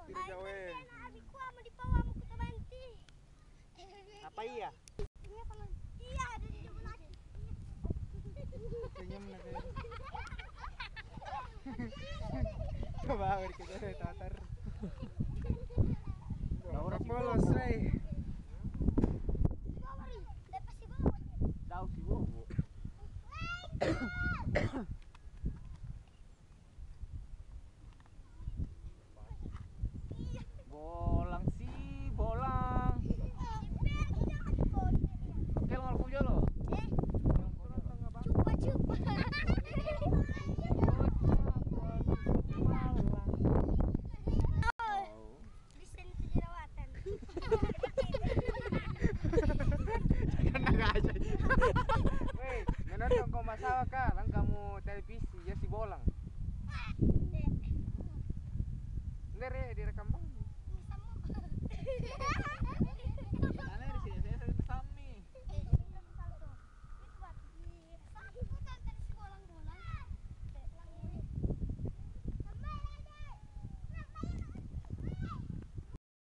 Tidak gawe. Adikku mau dibawa mau kita banti. Apa iya? Iya kalau iya ada di depan lagi. Senyum na kayo. Coba kita tatar. Kapolos ay. Lepas si Bobo. Daw si Bobo. Bolang si bolang. Oke lo aku jolo. Cuba cuba. Di sini tuh jerawatan. Jangan naga aja. Weh, menonton kau masawa ka, lang kamu televisi ya si bolang. Enggak re, direkam bang. Bisa mau.